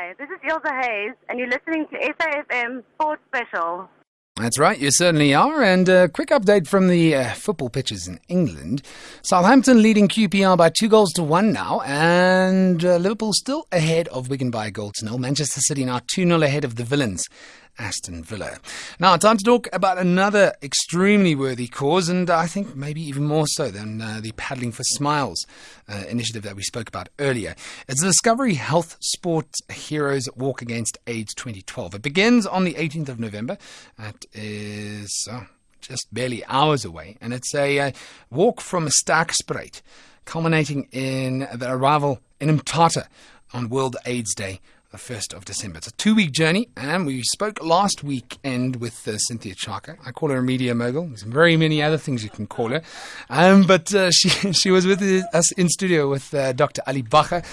Hi, this is Ilza Hayes, and you're listening to SAFM Sports Special. That's right, you certainly are. And a quick update from the football pitches in England. Southampton leading QPR by 2-1 now, and Liverpool still ahead of Wigan by a 1-0. Manchester City now 2-0 ahead of the Villains, Aston Villa. Now, time to talk about another extremely worthy cause, and I think maybe even more so than the Paddling for Smiles initiative that we spoke about earlier. It's the Discovery Health Sport Heroes Walk Against AIDS 2012. It begins on the 18th of November. That is just barely hours away, and it's a walk from Sterkspruit, culminating in the arrival in Mthatha on World AIDS Day, the 1st of December. It's a 2-week journey, and we spoke last weekend with Cynthia Chaka. I call her a media mogul. There's very many other things you can call her. But she was with us in studio with Dr. Ali Bacher,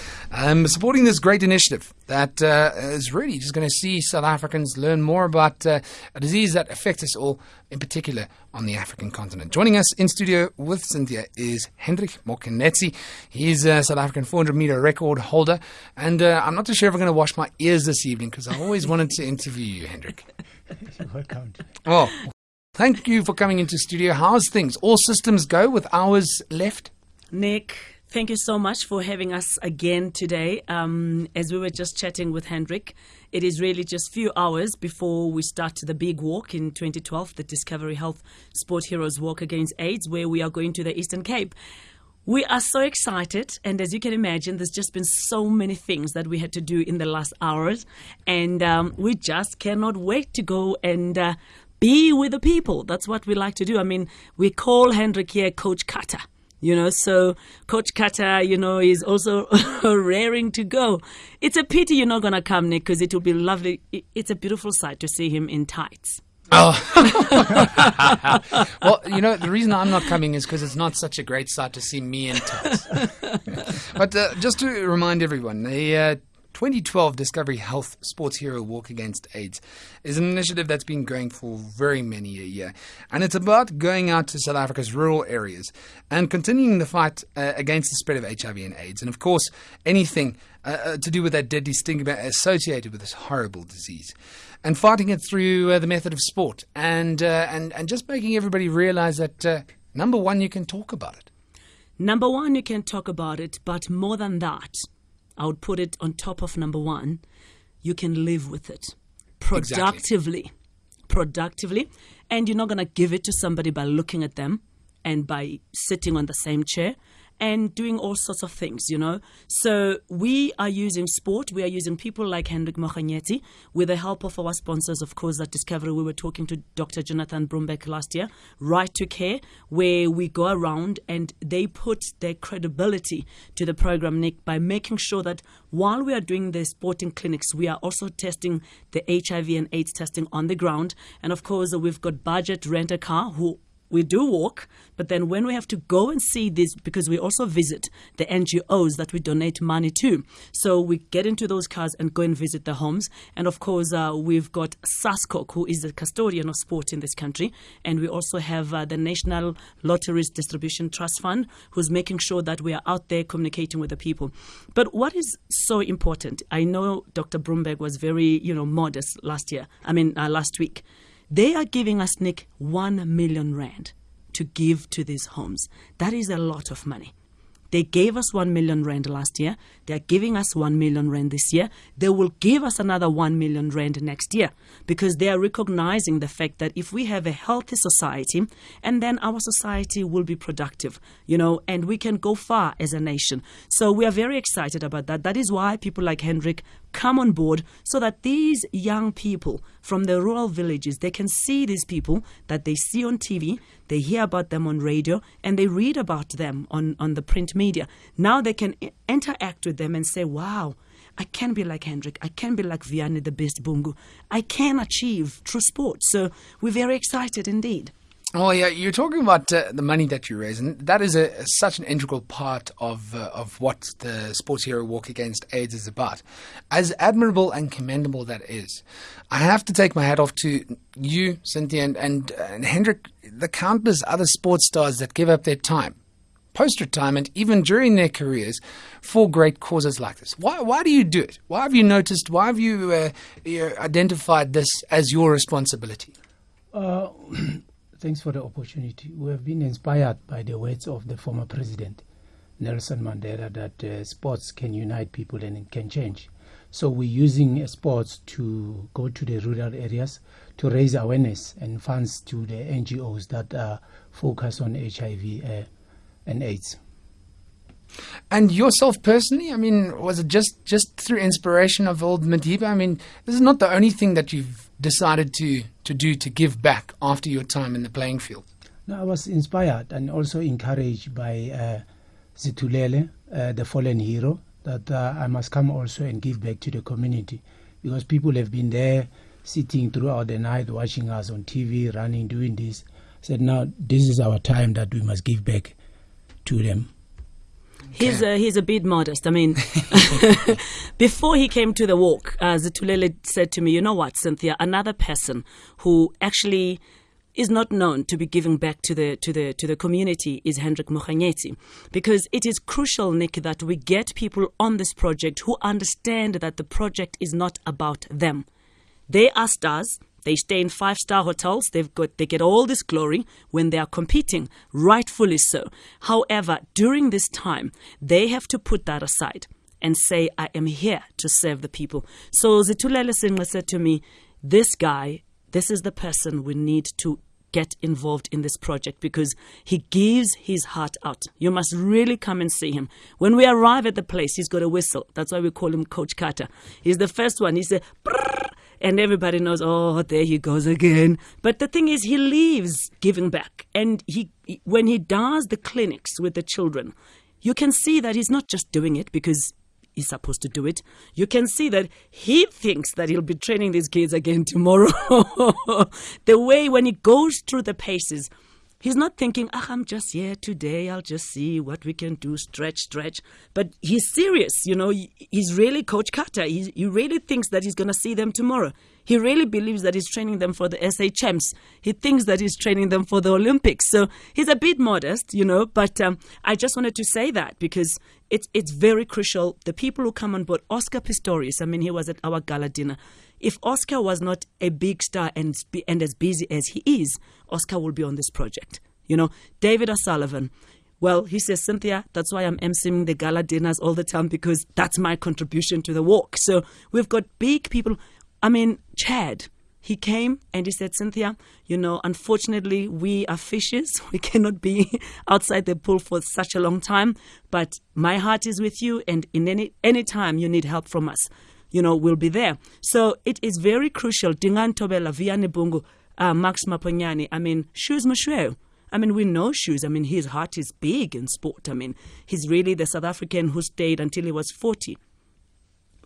supporting this great initiative that is really just going to see South Africans learn more about a disease that affects us all, in particular on the African continent. Joining us in studio with Cynthia is Hendrik Mokenetsi. He's a South African 400-meter record holder, and I'm not too sure if I'm going to wash my ears this evening because I've always wanted to interview you, Hendrik. You're welcome. Oh, thank you for coming into studio. How's things? All systems go with hours left? Nick, thank you so much for having us again today. As we were just chatting with Hendrik, it is really just few hours before we start the big walk in 2012, the Discovery Health Sport Heroes Walk Against AIDS, where we are going to the Eastern Cape. We are so excited, and as you can imagine, there's just been so many things that we had to do in the last hours, and we just cannot wait to go and be with the people. That's what we like to do. I mean, we call Hendrik here Coach Cutter. So Coach Cutter, is also raring to go. It's a pity you're not going to come, Nick, because it will be lovely. It's a beautiful sight to see him in tights. Oh, well, the reason I'm not coming is because it's not such a great sight to see me in tights. But just to remind everyone, the 2012 Discovery Health Sports Hero Walk Against AIDS is an initiative that's been going for very many a year. And it's about going out to South Africa's rural areas and continuing the fight against the spread of HIV and AIDS. And of course, anything to do with that deadly stigma associated with this horrible disease. And fighting it through the method of sport and just making everybody realize that, number one, you can talk about it. Number one, you can talk about it, but more than that, I would put it on top of number one, you can live with it productively. And you're not going to give it to somebody by looking at them and by sitting on the same chair and doing all sorts of things, So we are using sport. We are using people like Hendrik Mokenetsi with the help of our sponsors, of course, at Discovery. We were talking to Dr. Jonathan Brumbeck last year, Right to Care, where we go around and they put their credibility to the program, Nick, by making sure that while we are doing the sporting clinics, we are also testing the HIV and AIDS testing on the ground. And, of course, we've got Budget Rent-A-Car, who we do walk, but then when we have to go and see this, because we also visit the NGOs that we donate money to. So we get into those cars and go and visit the homes. And of course, we've got SASCOC, who is the custodian of sport in this country. And we also have the National Lotteries Distribution Trust Fund, who's making sure that we are out there communicating with the people. But what is so important, I know Dr. Brumbeck was very, modest last week. They are giving us, Nick, 1 million rand to give to these homes. That is a lot of money. They gave us 1 million rand last year. They are giving us 1 million rand this year. They will give us another 1 million rand next year because they are recognizing the fact that if we have a healthy society, and then our society will be productive, and we can go far as a nation. So we are very excited about that. That is why people like Hendrik come on board so that these young people from the rural villages, they can see these people that they see on TV, they hear about them on radio, and they read about them on the print media. Now they can interact with them and say, wow, I can be like Hendrik. I can be like Vianney the Best Bungu. I can achieve through sport. So we're very excited indeed. Oh, yeah, you're talking about the money that you raise, and that is such an integral part of what the Sports Hero Walk Against AIDS is about. As admirable and commendable that is, I have to take my hat off to you, Cynthia, and Hendrik, the countless other sports stars that give up their time, post-retirement, even during their careers, for great causes like this. Why do you do it? Why have you noticed? Why have you identified this as your responsibility? Thanks for the opportunity. We have been inspired by the words of the former president, Nelson Mandela, that sports can unite people and it can change. So we're using sports to go to the rural areas to raise awareness and funds to the NGOs that focus on HIV and AIDS. And yourself personally, I mean, was it just through inspiration of old Madiba? I mean, this is not the only thing that you've decided to do to give back after your time in the playing field. No, I was inspired and also encouraged by Zitulele, the fallen hero, that I must come also and give back to the community, because people have been there sitting throughout the night watching us on TV, running, doing this. I said, now this is our time that we must give back to them. He's a bit modest. I mean, before he came to the walk, Zitulele said to me, you know what, Cynthia, another person who actually is not known to be giving back to the community is Hendrik Mokhanyetsi, because it is crucial, Nick, that we get people on this project who understand that the project is not about them. They are stars. They stay in 5-star hotels. They get all this glory when they are competing, rightfully so. However, during this time, they have to put that aside and say, I am here to serve the people. So Zitulele Singla said to me, this guy, this is the person we need to get involved in this project, because he gives his heart out. You must really come and see him. When we arrive at the place, he's got a whistle. That's why we call him Coach Carter. He's the first one. He's a and everybody knows, oh, there he goes again. But the thing is, he leaves giving back. And when he does the clinics with the children, you can see that he's not just doing it because he's supposed to do it. You can see that he thinks that he'll be training these kids again tomorrow. The way when he goes through the paces, he's not thinking, I'm just here today, I'll just see what we can do, stretch. But he's serious, you know, he's really Coach Carter. He really thinks that he's going to see them tomorrow. He really believes that he's training them for the SA Champs. He thinks that he's training them for the Olympics. So he's a bit modest, you know, but I just wanted to say that because it's very crucial. The people who come on board, Oscar Pistorius, I mean, he was at our gala dinner. If Oscar was not a big star and as busy as he is, Oscar will be on this project. You know, David O'Sullivan, well, he says, Cynthia, that's why I'm emceeing the gala dinners all the time, because that's my contribution to the walk. So we've got big people. I mean, Chad, he came and he said, Cynthia, you know, unfortunately, we are fishes. We cannot be outside the pool for such a long time. But my heart is with you. And in any time you need help from us, you know, we'll be there. So it is very crucial. Dingan Tobela, Vianney Bungu, Max Maponyane. I mean, Shoes Mashweo. I mean, we know Shoes. I mean, his heart is big in sport. I mean, he's really the South African who stayed until he was 40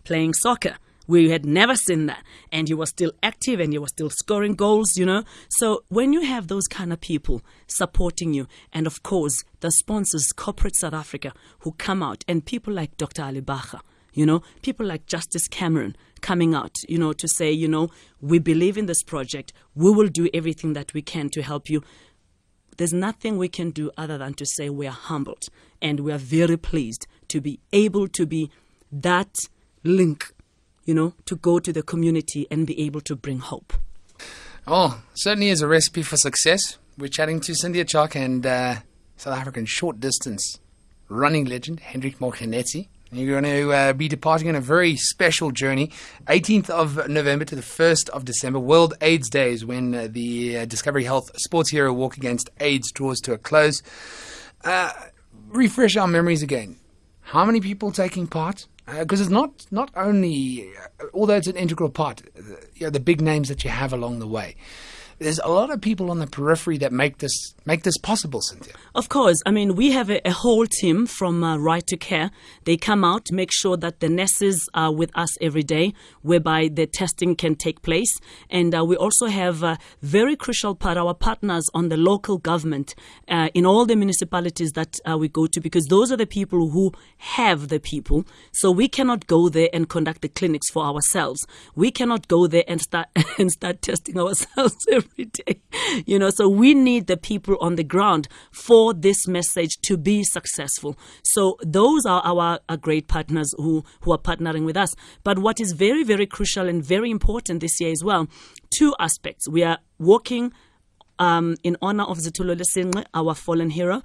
playing soccer. We had never seen that. And he was still active and he was still scoring goals, you know. So when you have those kind of people supporting you, and of course, the sponsors, Corporate South Africa, who come out, and people like Dr. Ali Bacha, you know, people like Justice Cameron coming out, you know, to say, you know, we believe in this project. We will do everything that we can to help you. There's nothing we can do other than to say we are humbled and we are very pleased to be able to be that link, you know, to go to the community and be able to bring hope. Oh, certainly is a recipe for success. We're chatting to Cynthia Chaka and South African short distance running legend, Hendrik Mokhanyetsi. You're going to be departing on a very special journey, 18th of November to the 1st of December, World AIDS Day, is when the Discovery Health Sports Hero Walk Against AIDS draws to a close. Refresh our memories again. How many people taking part? Because it's not only, although it's an integral part, you know, the big names that you have along the way. There's a lot of people on the periphery that make this possible, Cynthia. Of course. I mean, we have a whole team from Right to Care. They come out, make sure that the nurses are with us every day, whereby the testing can take place. And we also have a very crucial part, our partners on the local government in all the municipalities that we go to, because those are the people who have the people. So we cannot go there and conduct the clinics for ourselves. We cannot go there and start testing ourselves every day. So we need the people on the ground for this message to be successful. So those are our great partners who are partnering with us. But what is very, very crucial and very important this year as well, 2 aspects. We are working in honor of Zitulo Lesengxe, our fallen hero,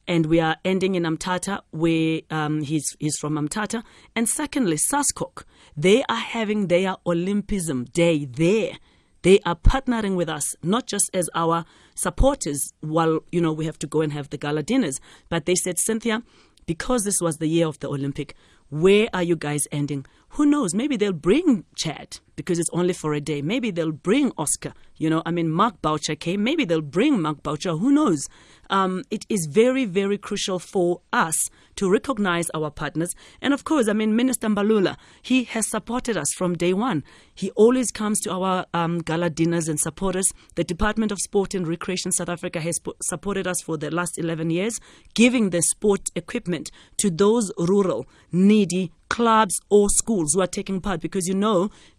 and we are ending in Amtata, where he's from Amtata. And secondly, SASCOC, they are having their Olympism Day there. They are partnering with us, not just as our supporters while, we have to go and have the gala dinners. But they said, Cynthia, because this was the year of the Olympic, where are you guys ending? Who knows? Maybe they'll bring Chad because it's only for a day. Maybe they'll bring Oscar. Mark Boucher came. Maybe they'll bring Mark Boucher. Who knows? It is very, very crucial for us to recognize our partners. And of course, Minister Mbalula, he has supported us from day one. He always comes to our gala dinners and support us. The Department of Sport and Recreation South Africa has supported us for the last 11 years, giving the sport equipment to those rural, needy clubs or schools who are taking part, because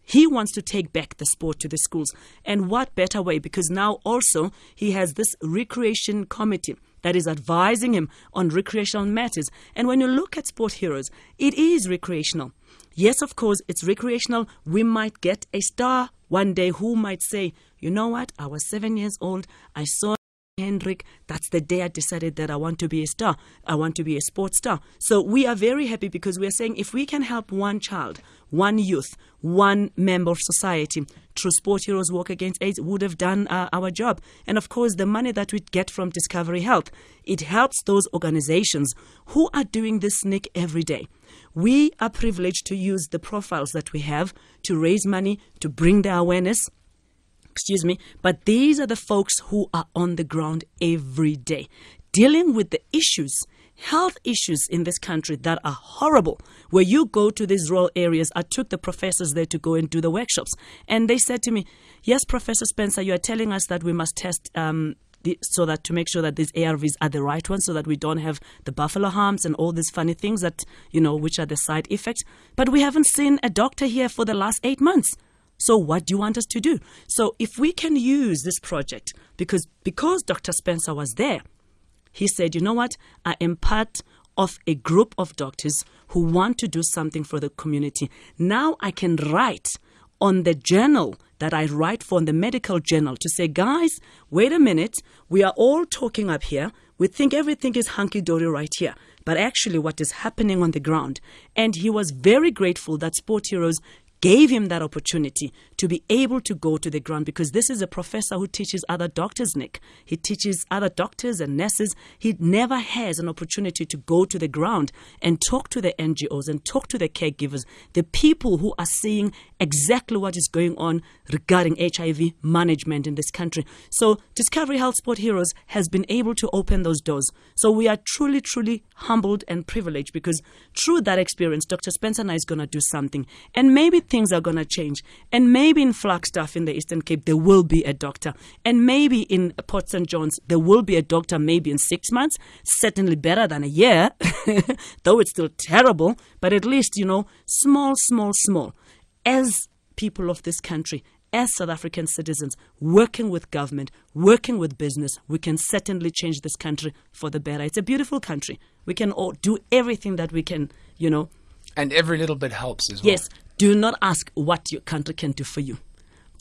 he wants to take back the sport to the schools. And what better way, because now also he has this recreation committee that is advising him on recreational matters. And when you look at Sport Heroes, it is recreational. Yes, of course, it's recreational. We might get a star one day who might say, you know what, I was 7 years old, I saw Hendrik, that's the day I decided that I want to be a star. I want to be a sports star. So we are very happy because we are saying if we can help one child, one youth, one member of society through Sport Heroes Walk Against AIDS, would have done our job. And of course, the money that we get from Discovery Health, it helps those organizations who are doing this, Nick, every day. We are privileged to use the profiles that we have to raise money, to bring the awareness. But these are the folks who are on the ground every day, dealing with the issues, health issues in this country that are horrible. Where you go to these rural areas, I took the professors there to go and do the workshops. And they said to me, yes, Professor Spencer, you are telling us that we must test so that to make sure that these ARVs are the right ones, so that we don't have the buffalo humps and all these funny things that, which are the side effects. But we haven't seen a doctor here for the last 8 months. So what do you want us to do? So if we can use this project, because Dr. Spencer was there, he said, you know what, I am part of a group of doctors who want to do something for the community. Now I can write on the journal that I write for, the medical journal, to say, guys, wait a minute, we are all talking up here. We think everything is hunky-dory right here, but actually what is happening on the ground. And he was very grateful that Sport Heroes gave him that opportunity to be able to go to the ground, because this is a professor who teaches other doctors, Nick. He teaches other doctors and nurses. He never has an opportunity to go to the ground and talk to the NGOs and talk to the caregivers, the people who are seeing exactly what is going on regarding HIV management in this country. So Discovery Health Sport Heroes has been able to open those doors. So we are truly, truly humbled and privileged, because through that experience, Dr. Spencer and I is going to do something. And maybe things are going to change. And maybe in Flagstaff in the Eastern Cape, there will be a doctor. And maybe in Port St. John's, there will be a doctor maybe in 6 months. Certainly better than a year, though it's still terrible. But at least, small, small, small. As people of this country, as South African citizens, working with government, working with business, we can certainly change this country for the better. It's a beautiful country. We can all do everything that we can, And every little bit helps as well. Yes. Do not ask what your country can do for you,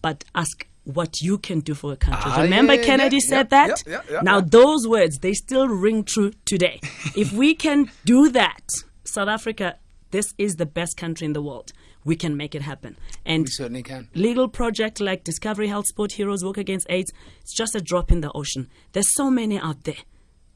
but ask what you can do for a country. Remember Kennedy said that? Now those words, they still ring true today. If we can do that, South Africa, this is the best country in the world. We can make it happen. And we certainly can. Little project like Discovery Health Sport Heroes Walk Against AIDS, it's just a drop in the ocean. There's so many out there.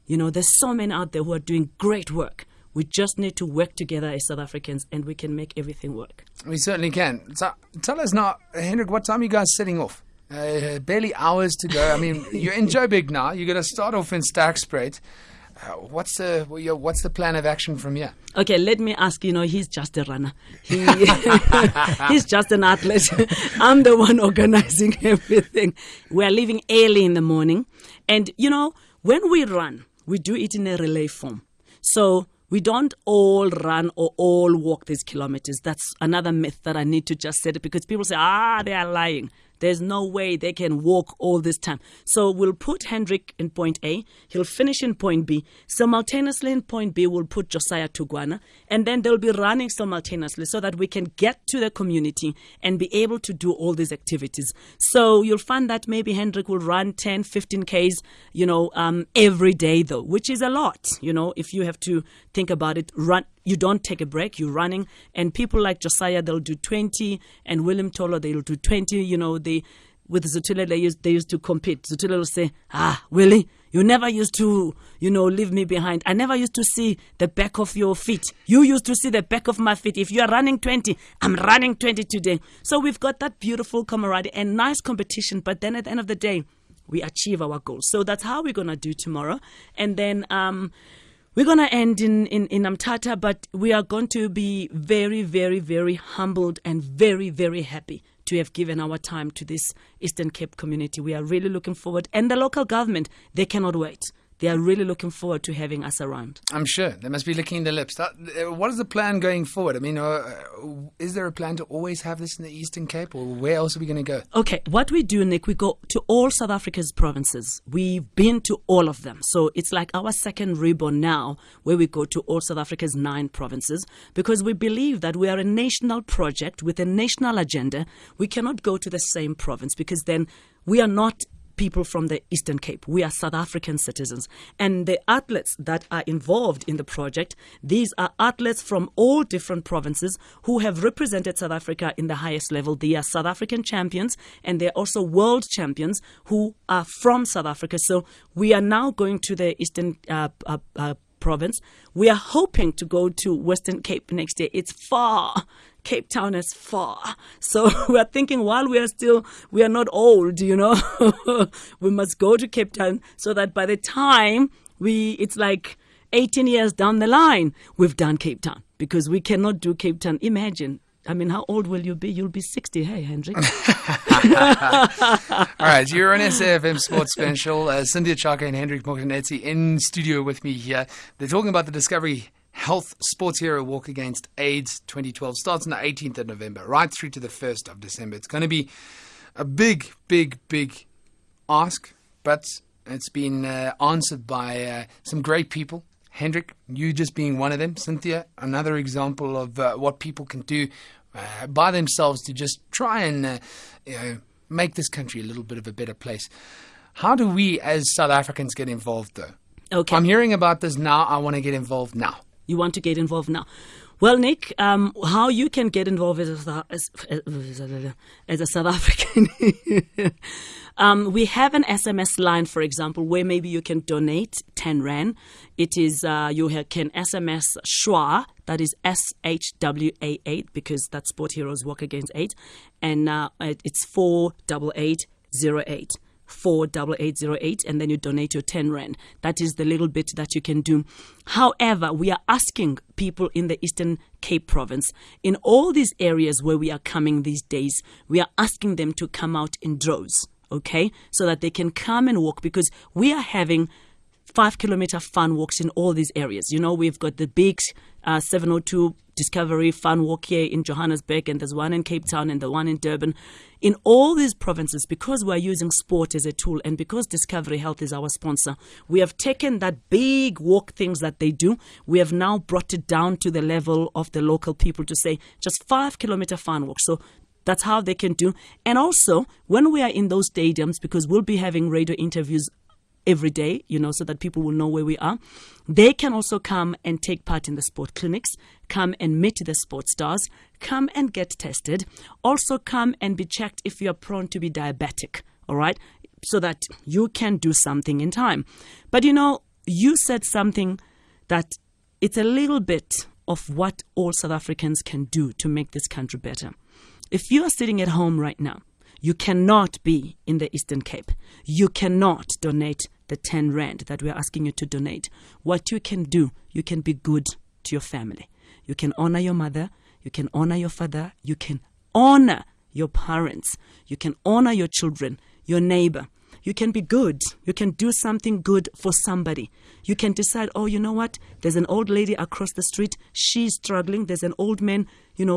There's so many out there who are doing great work. We just need to work together as South Africans, and we can make everything work. We certainly can. So tell us now, Hendrik, what time are you guys setting off? Barely hours to go. You're in Joburg now. You're going to start off in Sterkspruit. What's the plan of action from here? Okay, let me ask, he's just a runner. He's just an athlete. I'm the one organizing everything. We're leaving early in the morning. And, when we run, we do it in a relay form. So we don't all run or all walk these kilometers. That's another myth that I need to just say, because people say, they are lying. There's no way they can walk all this time. So we'll put Hendrik in point A. He'll finish in point B. Simultaneously in point B, we'll put Josiah Tugwana. And then they'll be running simultaneously so that we can get to the community and be able to do all these activities. So you'll find that maybe Hendrik will run 10, 15 Ks, every day though, which is a lot. If you have to think about it, you don't take a break, you're running. And people like Josiah, they'll do 20, and William Tolo, they'll do 20. With Zutile, they used to compete. Zutile will say, Willie, you never used to, leave me behind. I never used to see the back of your feet. You used to see the back of my feet. If you are running 20, I'm running 20 today. So we've got that beautiful camaraderie and nice competition. But then at the end of the day, we achieve our goals. So that's how we're going to do tomorrow. And then we're going to end in Mthatha, but we are going to be very, very, very humbled and very, very happy to have given our time to this Eastern Cape community. We are really looking forward. And the local government, they cannot wait. They are really looking forward to having us around. I'm sure. They must be licking their lips. What is the plan going forward? I mean, is there a plan to always have this in the Eastern Cape, or where else are we going to go? Okay, what we do, Nick, we go to all South Africa's provinces. We've been to all of them. So it's like our second ribbon now, where we go to all South Africa's 9 provinces, because we believe that we are a national project with a national agenda. We cannot go to the same province, because then we are not people from the Eastern Cape. We are South African citizens. And the athletes that are involved in the project, these are athletes from all different provinces who have represented South Africa in the highest level. They are South African champions, and they're also world champions who are from South Africa. So we are now going to the Eastern province. We are hoping to go to Western Cape next year. It's far. Cape Town is far. So we are thinking, while we are not old, we must go to Cape Town so that by the time it's like 18 years down the line, we've done Cape Town, because we cannot do Cape Town. Imagine. I mean, how old will you be? You'll be 60. Hey, Hendrik. All right, you're on SAFM Sports Special. Cynthia Chaka and Hendrik Mokanetsi in studio with me here. They're talking about the Discovery Health Sports Hero Walk Against AIDS 2012. Starts on the 18th of November, right through to the 1st of December. It's going to be a big, big, big ask, but it's been answered by some great people. Hendrik, you just being one of them. Cynthia, another example of what people can do by themselves to just try and make this country a little bit of a better place. How do we as South Africans get involved, though? Okay. I'm hearing about this now. I want to get involved now. You want to get involved now? Well, Nick, how you can get involved as a South African, we have an SMS line, for example, where maybe you can donate 10 Rand. It is, you can SMS SHWA, that is SHWA8, because that's Sport Heroes Walk Against AIDS, and it's 48808. 48808, and then you donate your 10 Rand. That is the little bit that you can do. However, we are asking people in the Eastern Cape province, in all these areas where we are coming these days, we are asking them to come out in droves, okay, so that they can come and walk, because we are having 5-kilometer fun walks in all these areas. We've got the big 702 Discovery Fun Walk here in Johannesburg, and there's one in Cape Town and the one in Durban. In all these provinces, because we're using sport as a tool and because Discovery Health is our sponsor, we have taken that big walk things that they do. We have now brought it down to the level of the local people to say just 5-kilometer fun walk. So that's how they can do. And also, when we are in those stadiums, because we'll be having radio interviews every day, so that people will know where we are. They can also come and take part in the sport clinics, come and meet the sports stars, come and get tested, also come and be checked if you're prone to be diabetic, all right, so that you can do something in time. But you said something that it's a little bit of what all South Africans can do to make this country better. If you are sitting at home right now, you cannot be in the Eastern Cape. You cannot donate the 10 Rand that we're asking you to donate. What you can do, you can be good to your family. You can honor your mother. You can honor your father. You can honor your parents. You can honor your children, your neighbor. You can be good. You can do something good for somebody. You can decide, oh, you know what? There's an old lady across the street. She's struggling. There's an old man,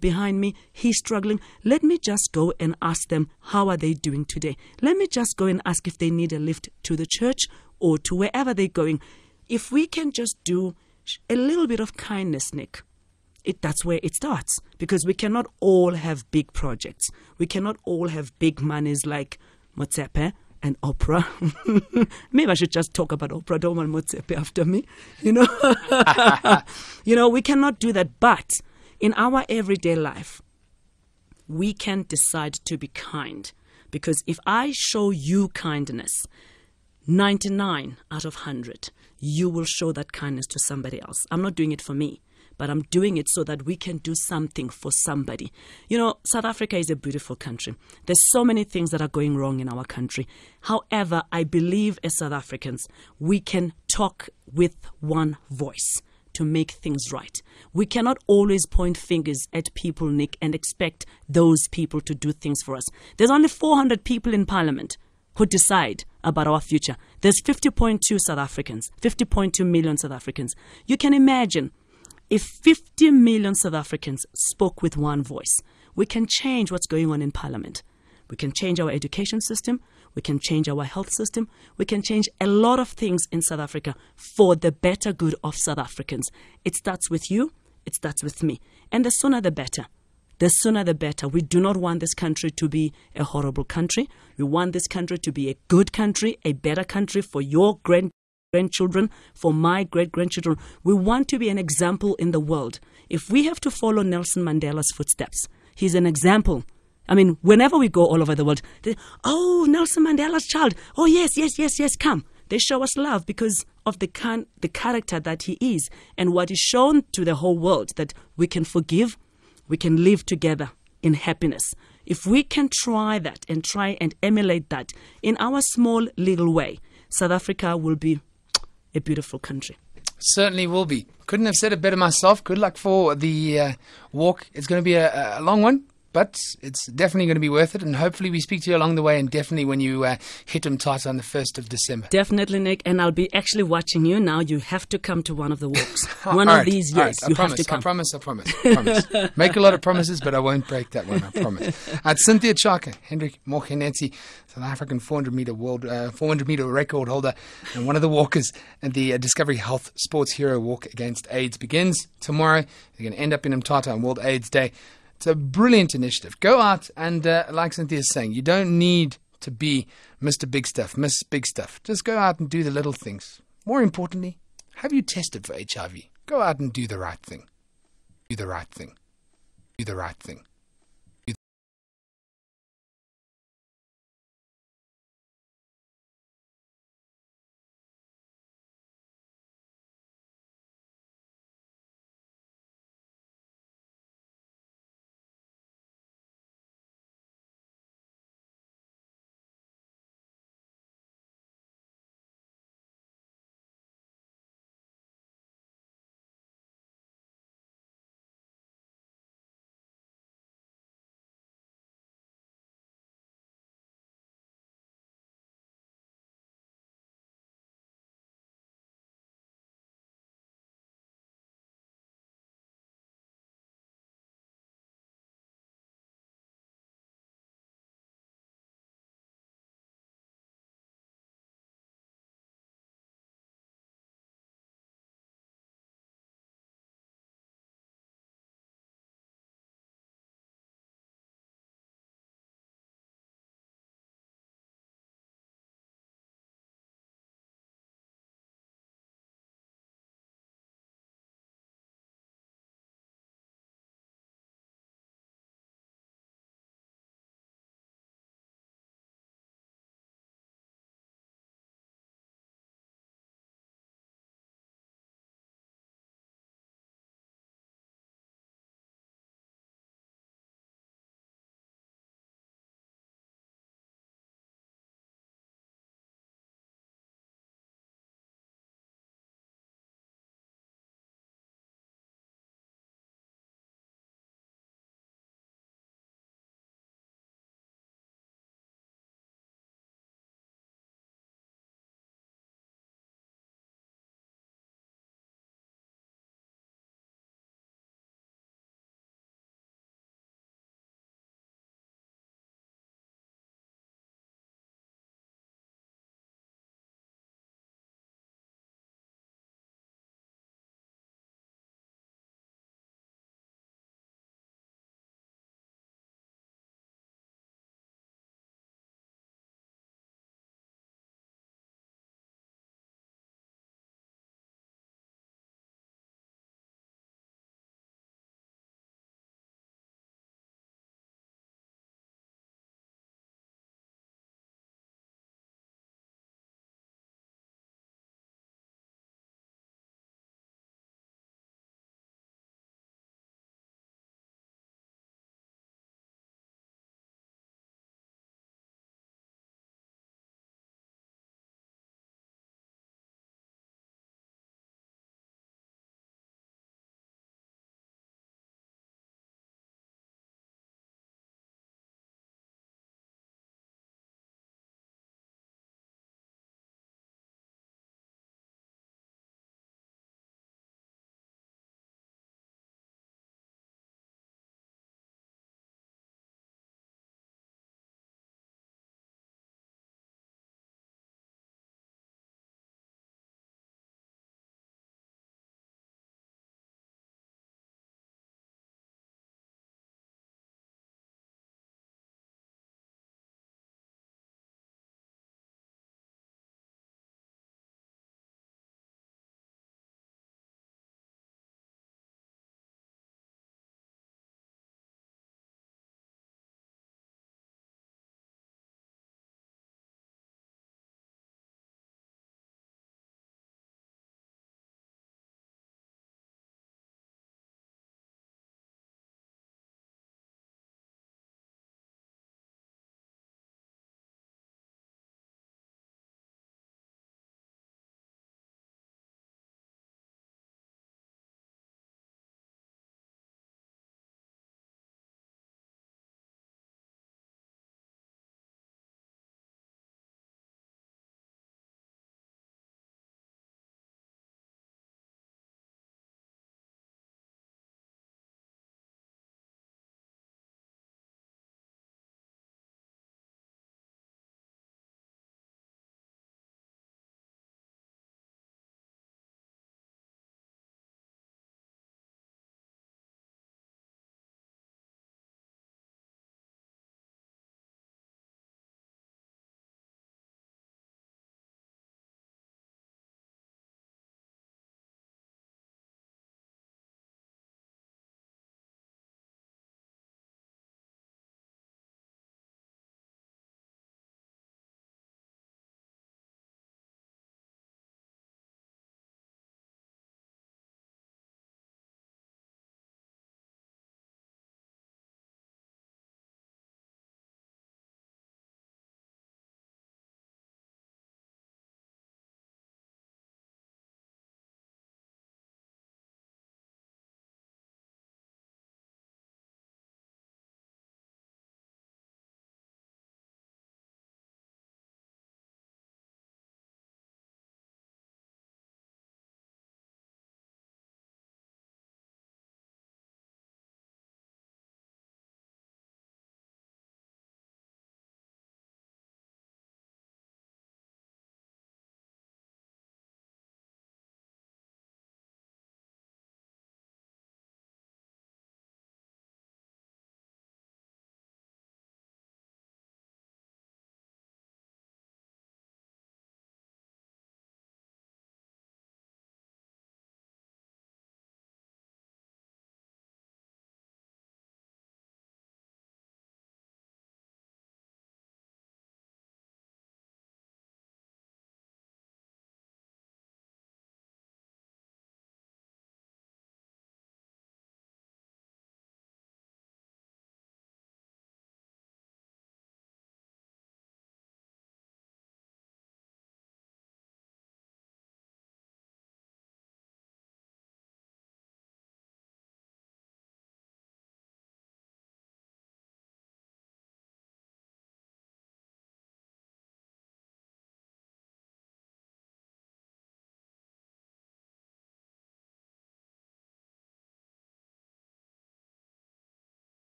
behind me. He's struggling. Let me just go and ask them, how are they doing today? Let me just go and ask if they need a lift to the church or to wherever they're going. If we can just do a little bit of kindness, Nick, that's where it starts. Because we cannot all have big projects. We cannot all have big monies like Motsepe and Oprah. Maybe I should just talk about Oprah. Don't want Motsepe after me. We cannot do that. But in our everyday life, we can decide to be kind. Because if I show you kindness, 99 out of 100, you will show that kindness to somebody else. I'm not doing it for me, but I'm doing it so that we can do something for somebody. South Africa is a beautiful country. There's so many things that are going wrong in our country. However, I believe as South Africans, we can talk with one voice to make things right. We cannot always point fingers at people, Nick, and expect those people to do things for us. There's only 400 people in Parliament who decide about our future. There's 50.2 South Africans, 50.2 million South Africans. You can imagine if 50 million South Africans spoke with one voice, we can change what's going on in Parliament. We can change our education system. We can change our health system. We can change a lot of things in South Africa for the better good of South Africans. It starts with you. It starts with me. And the sooner the better. The sooner the better. We do not want this country to be a horrible country. We want this country to be a good country, a better country for your grandchildren, for my great-grandchildren. We want to be an example in the world. If we have to follow Nelson Mandela's footsteps, he's an example. I mean, whenever we go all over the world, Nelson Mandela's child. Oh, yes, come. They show us love because of the character that he is and what is shown to the whole world, that we can forgive, we can live together in happiness. If we can try that and try and emulate that in our small little way, South Africa will be a beautiful country. Certainly will be. Couldn't have said it better myself. Good luck for the walk. It's going to be a long one, but it's definitely going to be worth it. And hopefully we speak to you along the way, and definitely when you hit them tight on the 1st of December. Definitely, Nick. And I'll be actually watching you now. You have to come to one of the walks. One of these years. You have to come. I promise. Make a lot of promises, but I won't break that one. I promise. Cynthia Chaka, Hendrik Mogenetsi, South African 400-meter record holder, and one of the walkers at the Discovery Health Sports Hero Walk Against AIDS begins tomorrow. They're going to end up in Mthatha on World AIDS Day. It's a brilliant initiative. Go out and, like Cynthia is saying, you don't need to be Mr. Big Stuff, Miss Big Stuff. Just go out and do the little things. More importantly, have you tested for HIV? Go out and do the right thing. Do the right thing. Do the right thing.